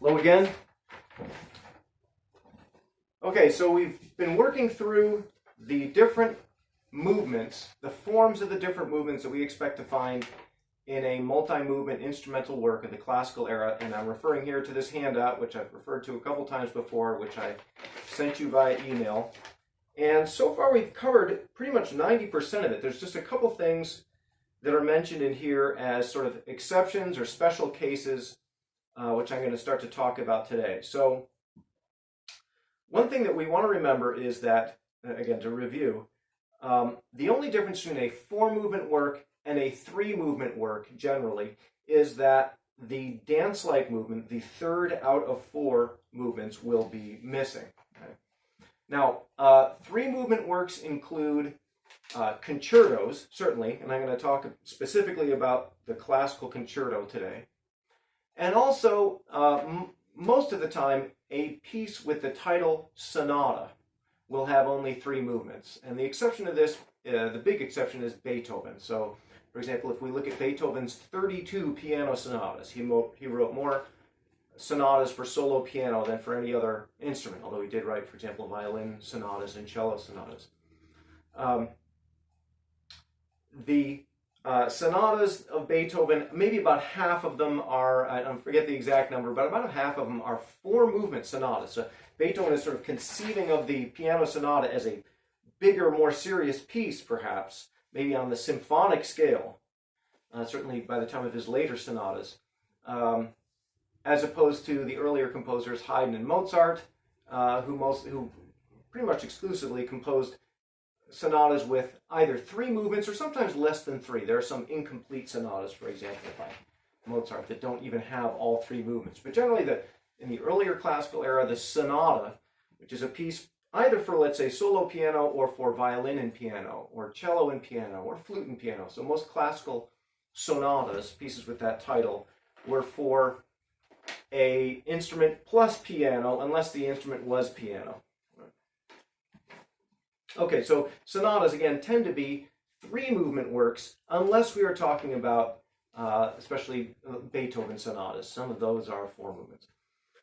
Hello again. Okay, so we've been working through the different movements, the forms of the different movements that we expect to find in a multi-movement instrumental work of the classical era, and I'm referring here to this handout, which I've referred to a couple times before, which I sent you via email. And so far we've covered pretty much 90% of it. There's just a couple things that are mentioned in here as sort of exceptions or special cases, which I'm going to start to talk about today. So one thing that we want to remember is that, again, to review, the only difference between a 4-movement work and a 3-movement work generally is that the dance-like movement, the third out of 4 movements, will be missing. Okay? Now, 3-movement works include concertos, certainly, and I'm going to talk specifically about the classical concerto today. And also, most of the time, a piece with the title sonata will have only 3 movements. And the exception to this, the big exception, is Beethoven. So, for example, if we look at Beethoven's 32 piano sonatas, he wrote more sonatas for solo piano than for any other instrument, although he did write, for example, violin sonatas and cello sonatas. The sonatas of Beethoven, maybe about half of them are, I forget the exact number, but about half of them are 4-movement sonatas. So Beethoven is sort of conceiving of the piano sonata as a bigger, more serious piece, perhaps, maybe on the symphonic scale, certainly by the time of his later sonatas, as opposed to the earlier composers, Haydn and Mozart, who pretty much exclusively composed sonatas with either 3 movements or sometimes less than 3. There are some incomplete sonatas, for example, by Mozart that don't even have all 3 movements. But generally, in the earlier classical era, the sonata, which is a piece either for, let's say, solo piano or for violin and piano, or cello and piano, or flute and piano. So most classical sonatas, pieces with that title, were for an instrument plus piano, unless the instrument was piano. Okay, so sonatas, again, tend to be 3-movement works, unless we are talking about, especially Beethoven sonatas. Some of those are 4 movements.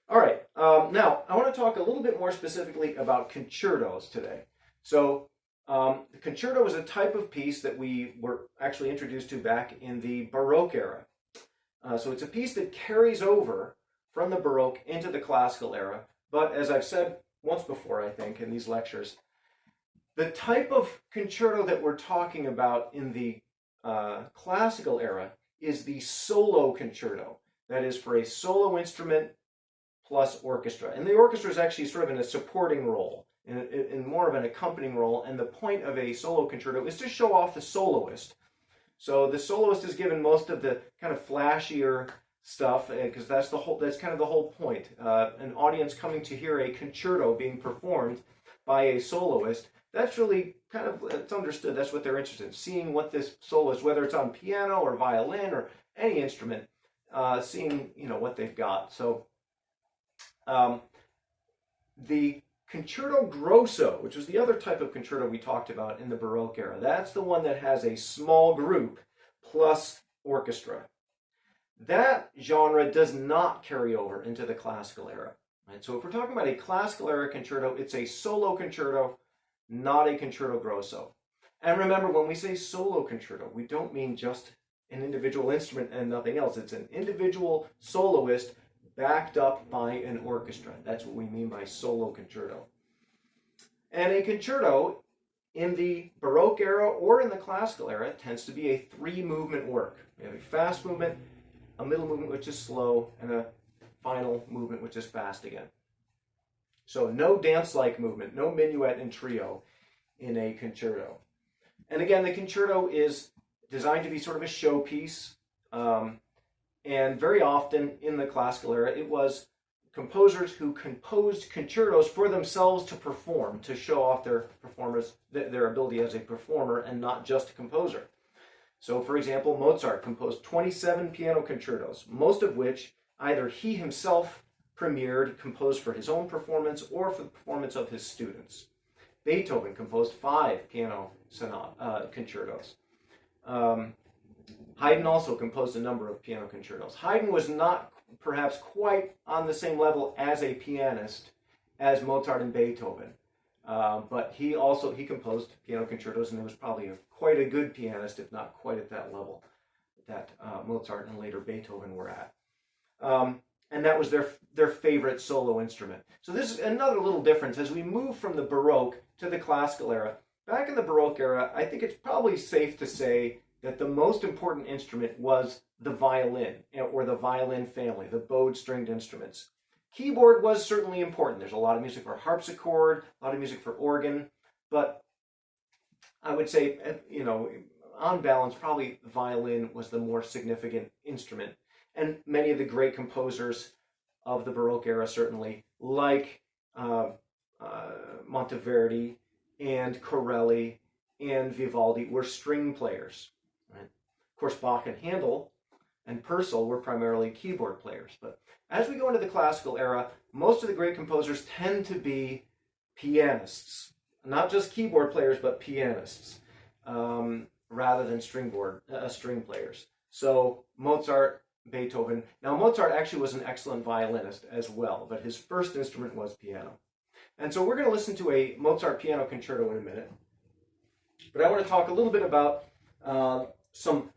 All right, now I want to talk a little bit more specifically about concertos today. So the concerto is a type of piece that we were actually introduced to back in the Baroque era. So it's a piece that carries over from the Baroque into the classical era, but as I've said once before, I think, in these lectures, the type of concerto that we're talking about in the classical era is the solo concerto. That is for a solo instrument plus orchestra. And the orchestra is actually sort of in a supporting role, in more of an accompanying role. And the point of a solo concerto is to show off the soloist. So the soloist is given most of the kind of flashier stuff, because that's kind of the whole point. An audience coming to hear a concerto being performed by a soloist, that's really kind of, it's understood, that's what they're interested in, seeing what this soloist, whether it's on piano or violin or any instrument, seeing, what they've got. So the concerto grosso, which is the other type of concerto we talked about in the Baroque era, that's the one that has a small group plus orchestra. That genre does not carry over into the classical era. Right? So if we're talking about a classical era concerto, it's a solo concerto, not a concerto grosso. And remember, when we say solo concerto, we don't mean just an individual instrument and nothing else. It's an individual soloist backed up by an orchestra. That's what we mean by solo concerto. And a concerto in the Baroque era or in the classical era tends to be a 3-movement work. We have a fast movement, a middle movement which is slow, and a final movement which is fast again. So no dance-like movement, no minuet and trio in a concerto. And again, the concerto is designed to be sort of a showpiece. And very often in the classical era, it was composers who composed concertos for themselves to perform, to show off their ability as a performer and not just a composer. So, for example, Mozart composed 27 piano concertos, most of which either he himself premiered, composed for his own performance, or for the performance of his students. Beethoven composed 5 piano concertos. Haydn also composed a number of piano concertos. Haydn was not perhaps quite on the same level as a pianist as Mozart and Beethoven. But he composed piano concertos, and he was probably quite a good pianist, if not quite at that level that Mozart and later Beethoven were at. And that was their favorite solo instrument. So this is another little difference. As we move from the Baroque to the Classical era, back in the Baroque era, I think it's probably safe to say that the most important instrument was the violin, or the violin family, the bowed stringed instruments. Keyboard was certainly important. There's a lot of music for harpsichord, a lot of music for organ, but I would say, on balance, probably violin was the more significant instrument. And many of the great composers of the Baroque era, certainly, like Monteverdi and Corelli and Vivaldi, were string players. Right? Of course, Bach and Handel and Purcell were primarily keyboard players. But as we go into the Classical era, most of the great composers tend to be pianists. Not just keyboard players, but pianists, rather than string players. So Mozart, Beethoven. Now, Mozart actually was an excellent violinist as well, but his first instrument was piano. And so we're going to listen to a Mozart piano concerto in a minute. But I want to talk a little bit about some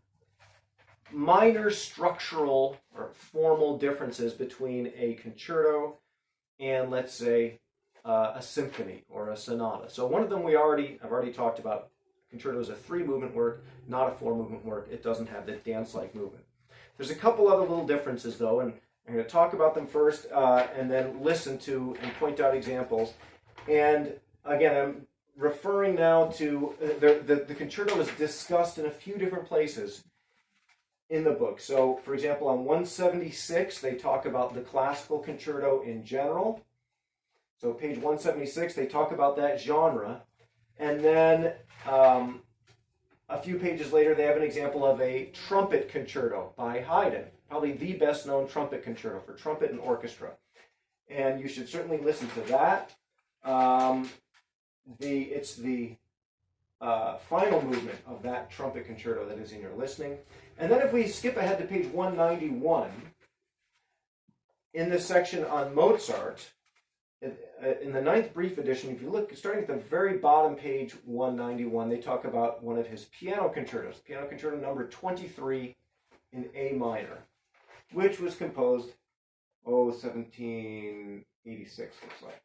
minor structural or formal differences between a concerto and, let's say, a symphony or a sonata. So one of them I've already talked about. Concerto is a 3-movement work, not a 4-movement work. It doesn't have the dance-like movement. There's a couple other little differences, though, and I'm going to talk about them first and then listen to and point out examples. And again, I'm referring now to the concerto is discussed in a few different places in the book. So, for example, on 176, they talk about the classical concerto in general. So page 176, they talk about that genre. And then a few pages later, they have an example of a trumpet concerto by Haydn, probably the best-known trumpet concerto for trumpet and orchestra. And you should certainly listen to that. It's the final movement of that trumpet concerto that is in your listening. And then if we skip ahead to page 191, in this section on Mozart, in the 9th brief edition, if you look, starting at the very bottom, page 191, they talk about one of his piano concertos, piano concerto number 23 in A minor, which was composed, 1786, looks like.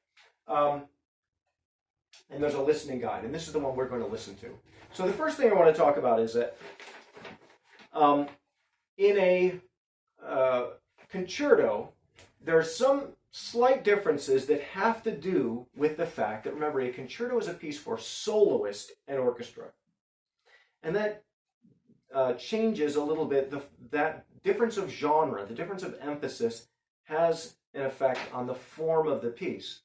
And there's a listening guide, and this is the one we're going to listen to. So the first thing I want to talk about is that in a concerto, there are some slight differences that have to do with the fact that, remember, a concerto is a piece for soloist and orchestra. And that changes a little bit. That difference of genre, the difference of emphasis, has an effect on the form of the piece.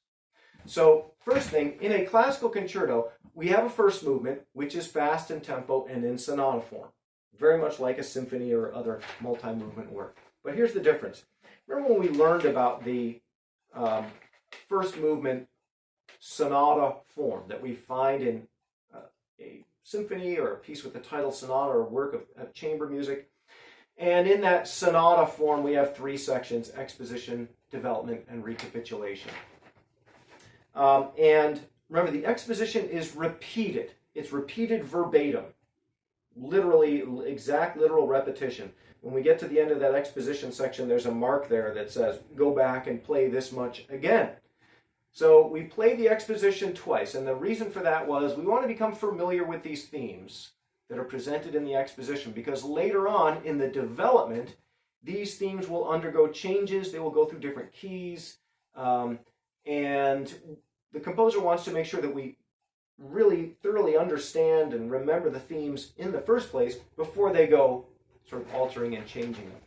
So, first thing, in a classical concerto, we have a first movement, which is fast in tempo and in sonata form, very much like a symphony or other multi-movement work. But here's the difference. Remember when we learned about the first movement sonata form that we find in a symphony or a piece with the title sonata or a work of chamber music? And in that sonata form, we have 3 sections: exposition, development, and recapitulation. And remember, the exposition is repeated. It's repeated verbatim, literally, exact literal repetition. When we get to the end of that exposition section, there's a mark there that says, go back and play this much again. So we played the exposition twice, and the reason for that was we want to become familiar with these themes that are presented in the exposition, because later on in the development, these themes will undergo changes. They will go through different keys, and the composer wants to make sure that we really thoroughly understand and remember the themes in the first place before they go sort of altering and changing them.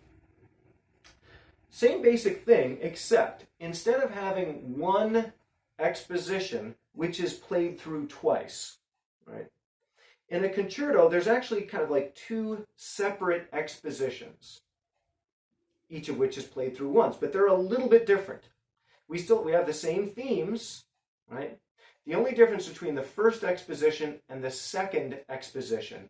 Same basic thing, except instead of having one exposition which is played through twice, right? In a concerto, there's actually kind of like 2 separate expositions, each of which is played through once, but they're a little bit different. We have the same themes, right? The only difference between the first exposition and the second exposition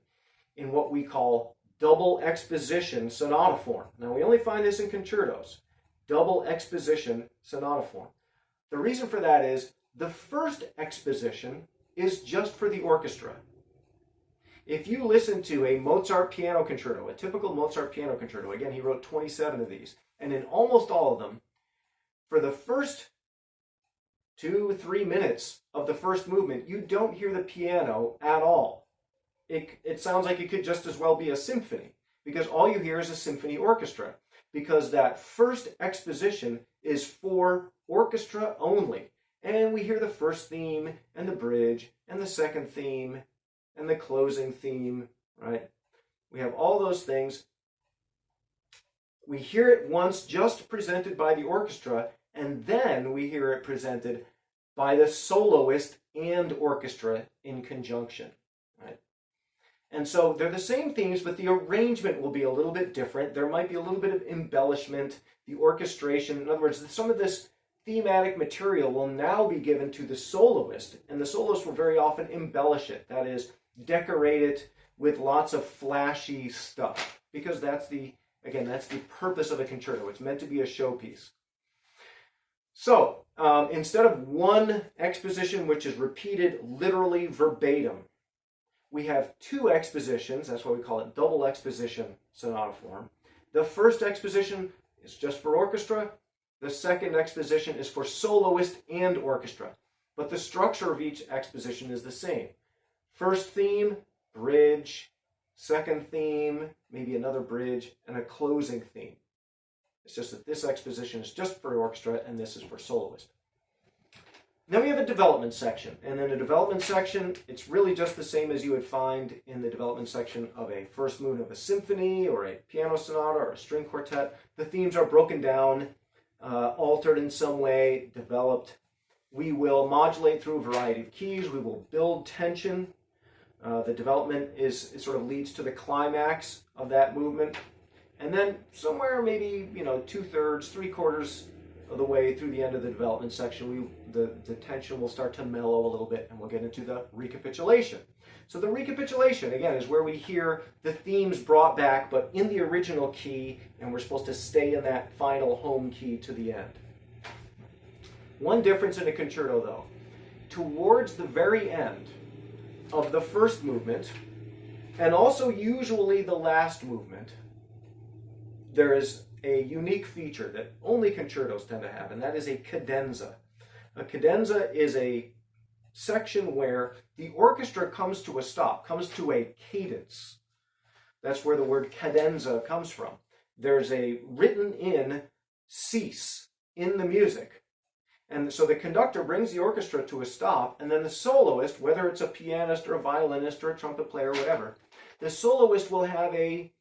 in what we call double exposition sonata form. Now, we only find this in concertos. double exposition sonata form. The reason for that is the first exposition is just for the orchestra. If you listen to a Mozart piano concerto, a typical Mozart piano concerto, again, he wrote 27 of these, and in almost all of them, for the first 2-3 minutes of the first movement, you don't hear the piano at all. It sounds like it could just as well be a symphony, because all you hear is a symphony orchestra, because that first exposition is for orchestra only. And we hear the first theme and the bridge and the second theme and the closing theme, right? We have all those things. We hear it once just presented by the orchestra, and then we hear it presented by the soloist and orchestra in conjunction, right? And so they're the same themes, but the arrangement will be a little bit different. There might be a little bit of embellishment, the orchestration. In other words, some of this thematic material will now be given to the soloist, and the soloist will very often embellish it. That is, decorate it with lots of flashy stuff, because that's the purpose of a concerto. It's meant to be a showpiece. So instead of one exposition which is repeated literally verbatim, we have two expositions. That's why we call it double exposition sonata form. The first exposition is just for orchestra. The second exposition is for soloist and orchestra. But the structure of each exposition is the same. First theme, bridge. Second theme, maybe another bridge, and a closing theme. It's just that this exposition is just for orchestra and this is for soloist. Then we have a development section. And in a development section, it's really just the same as you would find in the development section of a first movement of a symphony or a piano sonata or a string quartet. The themes are broken down, altered in some way, developed. We will modulate through a variety of keys. We will build tension. The development it sort of leads to the climax of that movement. And then somewhere maybe, 2/3, 3/4 of the way through the end of the development section, the tension will start to mellow a little bit, and we'll get into the recapitulation. So the recapitulation, again, is where we hear the themes brought back, but in the original key, and we're supposed to stay in that final home key to the end. One difference in a concerto, though. Towards the very end of the first movement, and also usually the last movement, there is a unique feature that only concertos tend to have, and that is a cadenza. A cadenza is a section where the orchestra comes to a stop, comes to a cadence. That's where the word cadenza comes from. There's a written-in cease in the music. And so the conductor brings the orchestra to a stop, and then the soloist, whether it's a pianist or a violinist or a trumpet player or whatever, the soloist will have a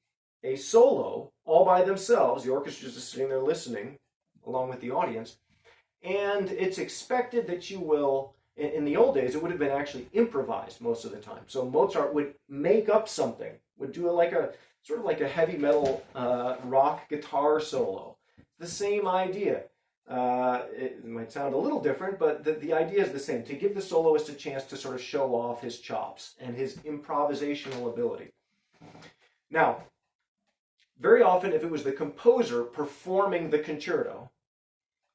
solo all by themselves. The orchestra is just sitting there listening along with the audience. And it's expected that you will, in the old days, it would have been actually improvised most of the time. So Mozart would make up something, would do sort of like a heavy metal rock guitar solo. The same idea. It might sound a little different, but the idea is the same, to give the soloist a chance to sort of show off his chops and his improvisational ability. Now, very often, if it was the composer performing the concerto,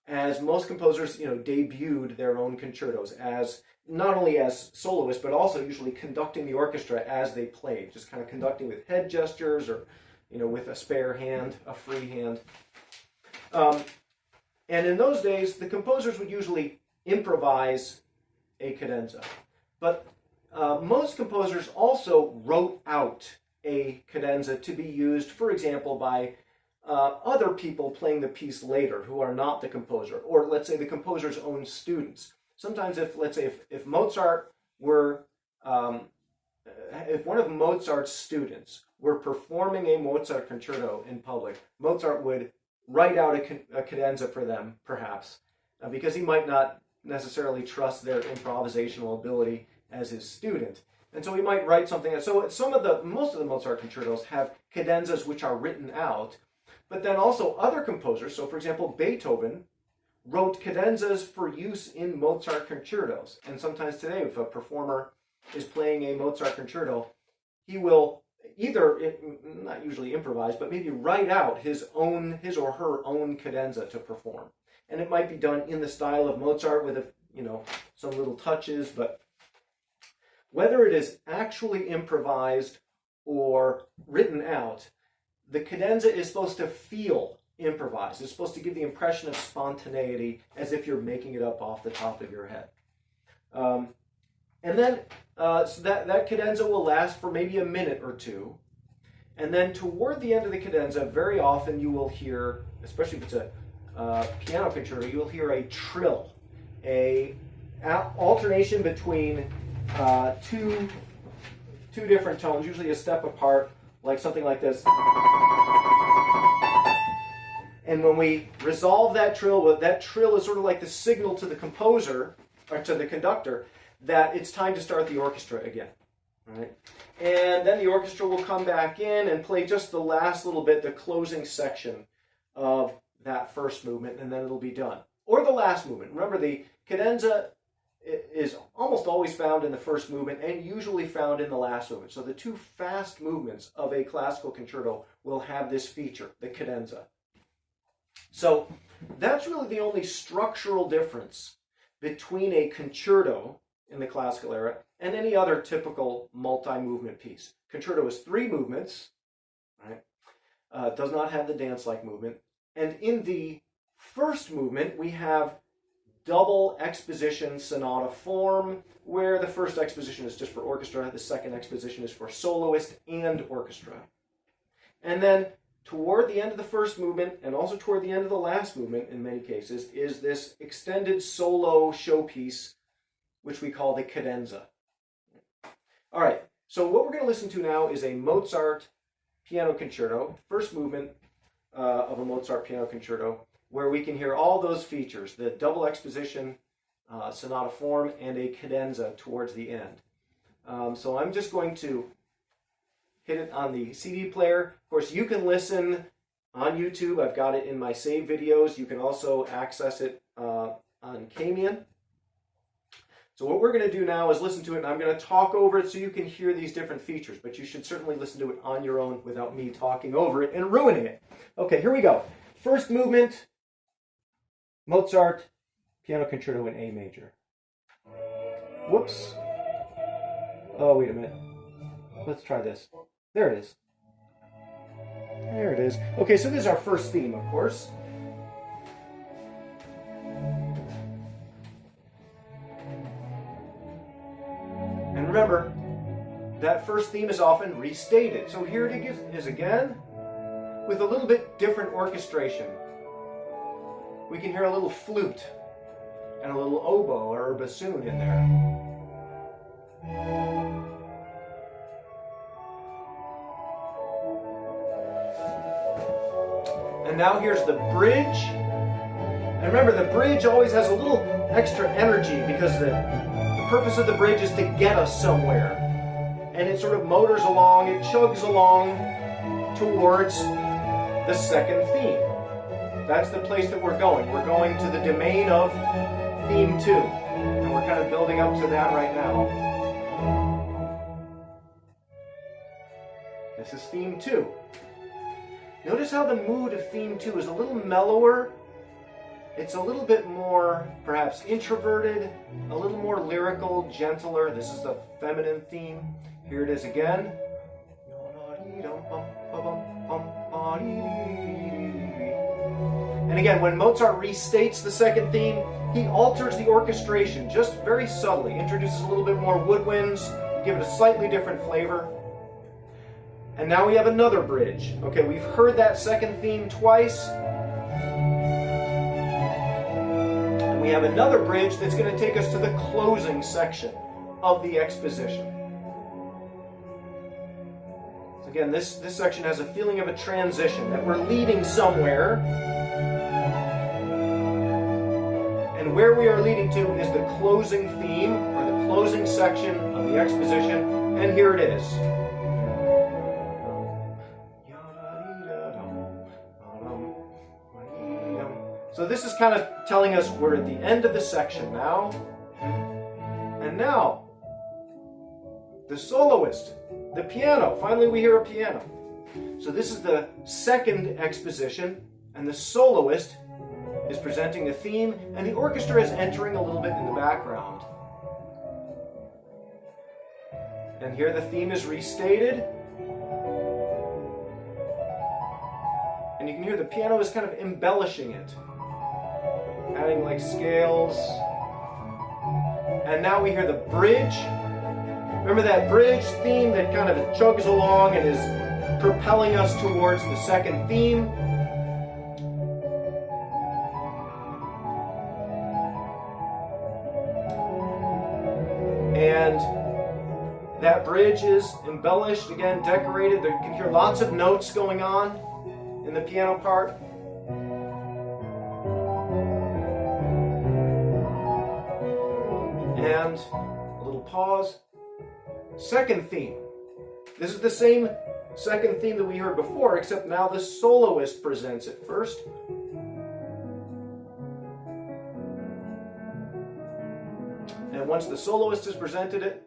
as most composers, debuted their own concertos as not only as soloists, but also usually conducting the orchestra as they played, just kind of conducting with head gestures or, with a spare hand, a free hand. And in those days, the composers would usually improvise a cadenza. But most composers also wrote out a cadenza to be used, for example, by other people playing the piece later who are not the composer, or let's say the composer's own students. Sometimes if Mozart were, if one of Mozart's students were performing a Mozart concerto in public, Mozart would write out a cadenza for them, perhaps, because he might not necessarily trust their improvisational ability as his student. And so he might write something. So most of the Mozart concertos have cadenzas which are written out, but then also other composers, so for example, Beethoven wrote cadenzas for use in Mozart concertos. And sometimes today, if a performer is playing a Mozart concerto, he will, either, not usually improvise, but maybe write out his or her own cadenza to perform. And it might be done in the style of Mozart with some little touches, but whether it is actually improvised or written out, the cadenza is supposed to feel improvised. It's supposed to give the impression of spontaneity, as if you're making it up off the top of your head. And then so that cadenza will last for maybe a minute or two. And then toward the end of the cadenza, very often you will hear, especially if it's a piano concerto, you will hear a trill, a alternation between two different tones, usually a step apart, like something like this. And when we resolve that trill is sort of like the signal to the composer, or to the conductor, that it's time to start the orchestra again. Right? And then the orchestra will come back in and play just the last little bit, the closing section of that first movement, and then it'll be done. Or the last movement. Remember, the cadenza is almost always found in the first movement and usually found in the last movement. So the two fast movements of a classical concerto will have this feature, the cadenza. So that's really the only structural difference between a concerto in the classical era and any other typical multi-movement piece. Concerto is 3 movements, right? Does not have the dance-like movement. And in the first movement, we have double exposition sonata form, where the first exposition is just for orchestra, the second exposition is for soloist and orchestra. And then toward the end of the first movement, and also toward the end of the last movement in many cases, is this extended solo showpiece, which we call the cadenza. All right, so what we're going to listen to now is a Mozart piano concerto, first movement of a Mozart piano concerto, where we can hear all those features, the double exposition, sonata form, and a cadenza towards the end. So I'm just going to hit it on the CD player. Of course, you can listen on YouTube. I've got it in my saved videos. You can also access it on Camion. So what we're going to do now is listen to it, and I'm going to talk over it so you can hear these different features, but you should certainly listen to it on your own without me talking over it and ruining it. Okay, here we go. First movement, Mozart piano concerto in A major. Whoops. Oh, wait a minute. Let's try this. There it is. There it is. Okay, so this is our first theme, of course. And remember, that first theme is often restated. So here it is again, with a little bit different orchestration. We can hear a little flute and a little oboe or bassoon in there. And now here's the bridge. And remember, the bridge always has a little extra energy because the purpose of the bridge is to get us somewhere. And it sort of motors along, it chugs along towards the second theme. That's the place that we're going. We're going to the domain of theme 2. And we're kind of building up to that right now. This is theme 2. Notice how the mood of theme 2 is a little mellower. It's a little bit more, perhaps, introverted, a little more lyrical, gentler. This is the feminine theme. Here it is again. And again, when Mozart restates the second theme, he alters the orchestration just very subtly, introduces a little bit more woodwinds, give it a slightly different flavor. And now we have another bridge. Okay, we've heard that second theme twice. And we have another bridge that's going to take us to the closing section of the exposition. So again, this section has a feeling of a transition, that we're leading somewhere. And where we are leading to is the closing theme, or the closing section of the exposition. And here it is. So this is kind of telling us we're at the end of the section now. And now, the soloist the piano. Finally, we hear a piano. So this is the second exposition, and the soloist is presenting the theme, and the orchestra is entering a little bit in the background. And here the theme is restated. And you can hear the piano is kind of embellishing it, adding like scales. And now we hear the bridge. Remember that bridge theme that kind of chugs along and is propelling us towards the second theme? And that bridge is embellished, again, decorated. You can hear lots of notes going on in the piano part. And a little pause. Second theme. This is the same second theme that we heard before, except now the soloist presents it first. And once the soloist has presented it,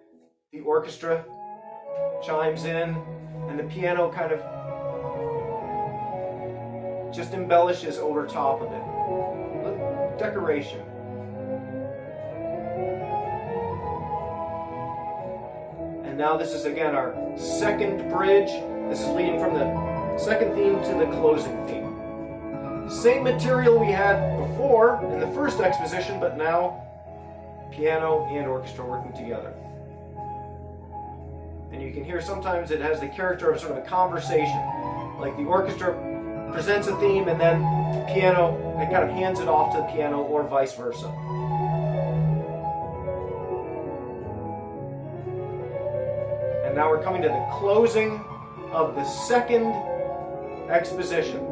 the orchestra chimes in, and the piano kind of just embellishes over top of it. Decoration. And now this is again our second bridge. This is leading from the second theme to the closing theme. Same material we had before in the first exposition, but now piano and orchestra working together. And you can hear sometimes it has the character of sort of a conversation. Like the orchestra presents a theme and then the piano, it kind of hands it off to the piano or vice versa. And now we're coming to the closing of the second exposition.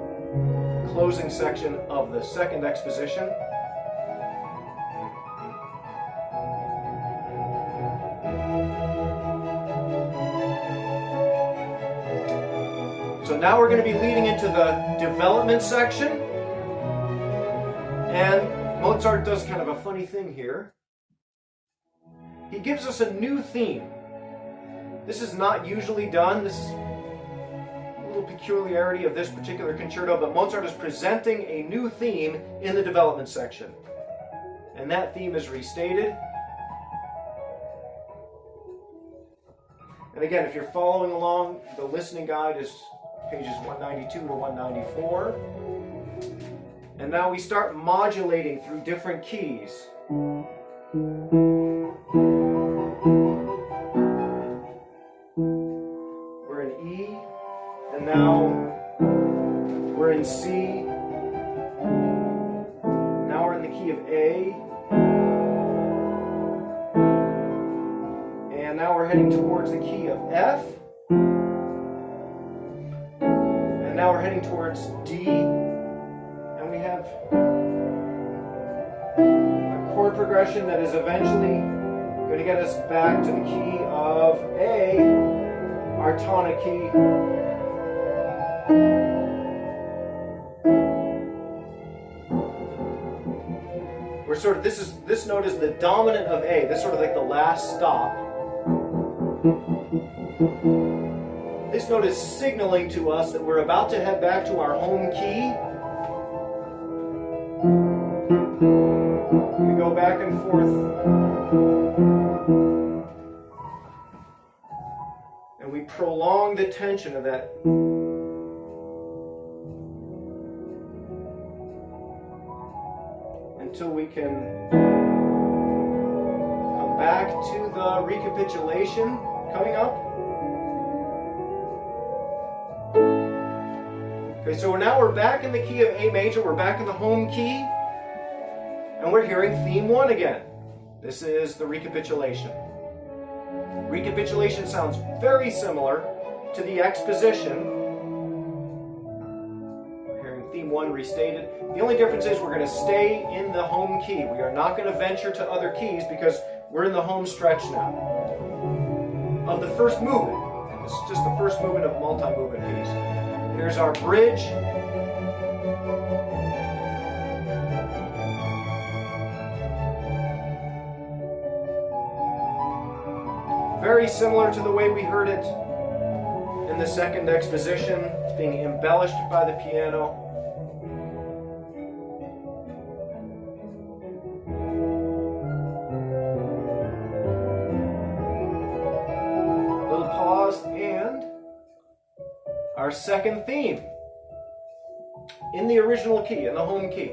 Closing section of the second exposition. So now we're going to be leading into the development section. And Mozart does kind of a funny thing here. He gives us a new theme. This is not usually done. This is a little peculiarity of this particular concerto, but Mozart is presenting a new theme in the development section. And that theme is restated. And again, if you're following along, the listening guide is pages 192 to 194. And now we start modulating through different keys. We're in E, and now we're in C. Now we're in the key of A. And now we're heading towards the key of F. And now we're heading towards D. And we have a chord progression that is eventually going to get us back to the key of A, our tonic key. We're sort of, this note is the dominant of A. This is sort of like the last stop. This note is signaling to us that we're about to head back to our home key. We go back and forth. And we prolong the tension of that. Until we can come back to the recapitulation coming up. Okay, so now we're back in the key of A major, we're back in the home key, and we're hearing theme 1 again. This is the recapitulation. Recapitulation sounds very similar to the exposition. We're hearing theme 1 restated. The only difference is we're going to stay in the home key. We are not going to venture to other keys because we're in the home stretch now of the first movement. And this is just the first movement of a multi-movement piece. Here's our bridge. Very similar to the way we heard it in the second exposition. It's being embellished by the piano. Little pause, and our second theme in the original key, in the home key.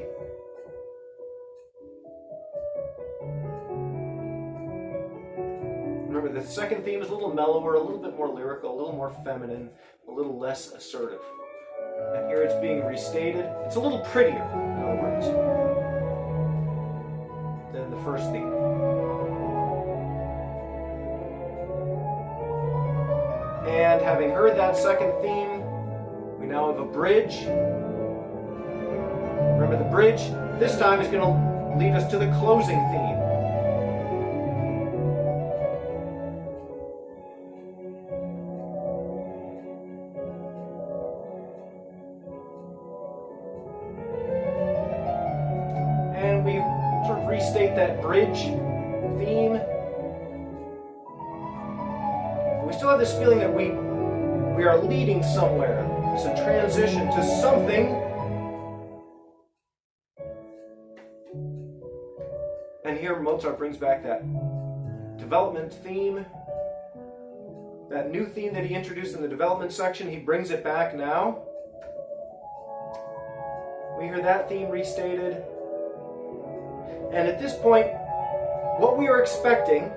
Remember, the second theme is a little mellower, a little bit more lyrical, a little more feminine, a little less assertive. And here it's being restated. It's a little prettier, in other words, than the first theme. And having heard that second theme, we now have a bridge. Remember, the bridge this time is going to lead us to the closing theme. And we sort of restate that bridge theme. But we still have this feeling that we are leading somewhere. It's a transition to something. And here Mozart brings back that development theme, that new theme that he introduced in the development section. He brings it back now. We hear that theme restated. And at this point, what we are expecting,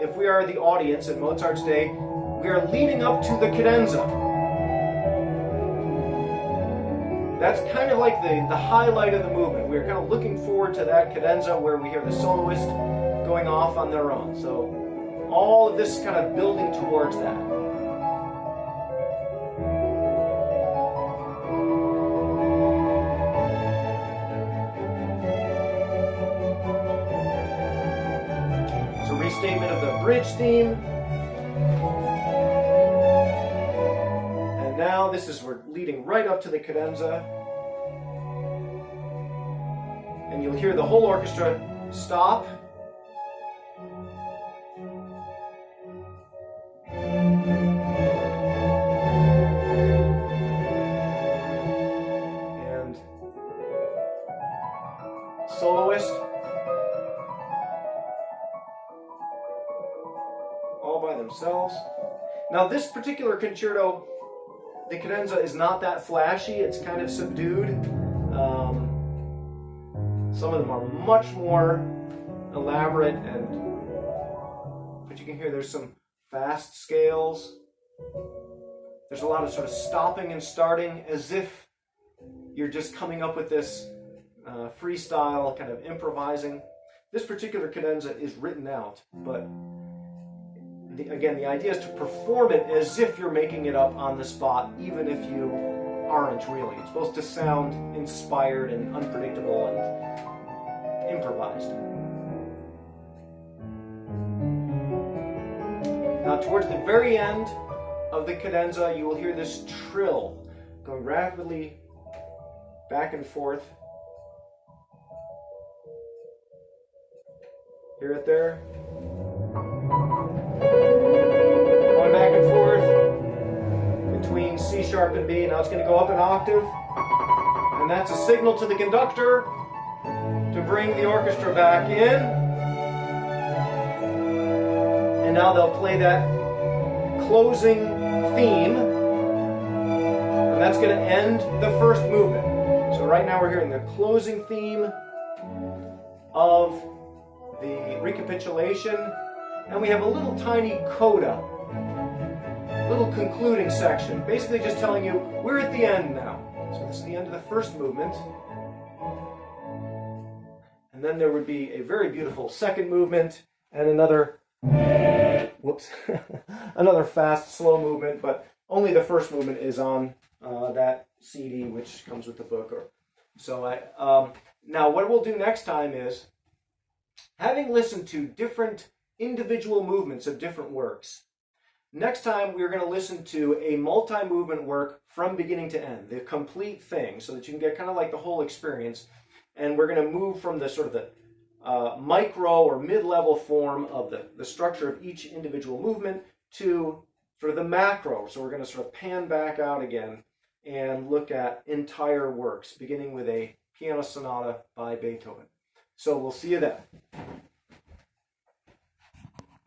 if we are the audience in Mozart's day, we are leading up to the cadenza. That's kind of like the highlight of the movement. We're kind of looking forward to that cadenza where we hear the soloist going off on their own. So all of this is kind of building towards that. So restatement of the bridge theme. And now we're leading right up to the cadenza. And you'll hear the whole orchestra stop. And soloist. All by themselves. Now this particular concerto, the cadenza is not that flashy. It's kind of subdued. Some of them are much more elaborate, but you can hear there's some fast scales. There's a lot of sort of stopping and starting as if you're just coming up with this freestyle, kind of improvising. This particular cadenza is written out, but again, the idea is to perform it as if you're making it up on the spot, even if you aren't really. It's supposed to sound inspired and unpredictable and improvised. Now, towards the very end of the cadenza, you will hear this trill going rapidly back and forth. Hear it there? Going back and forth between C sharp and B. Now it's going to go up an octave, and that's a signal to the conductor to bring the orchestra back in. And now they'll play that closing theme, and that's going to end the first movement. So right now we're hearing the closing theme of the recapitulation, and we have a little tiny coda, little concluding section, basically just telling you we're at the end now. So this is the end of the first movement. And then there would be a very beautiful second movement and another, another fast, slow movement, but only the first movement is on that CD, which comes with the book. Now what we'll do next time is, having listened to different individual movements of different works, next time we're going to listen to a multi-movement work from beginning to end, the complete thing, so that you can get kind of like the whole experience. And we're going to move from the sort of the micro or mid-level form of the structure of each individual movement to sort of the macro. So we're going to sort of pan back out again and look at entire works, beginning with a piano sonata by Beethoven. So we'll see you then.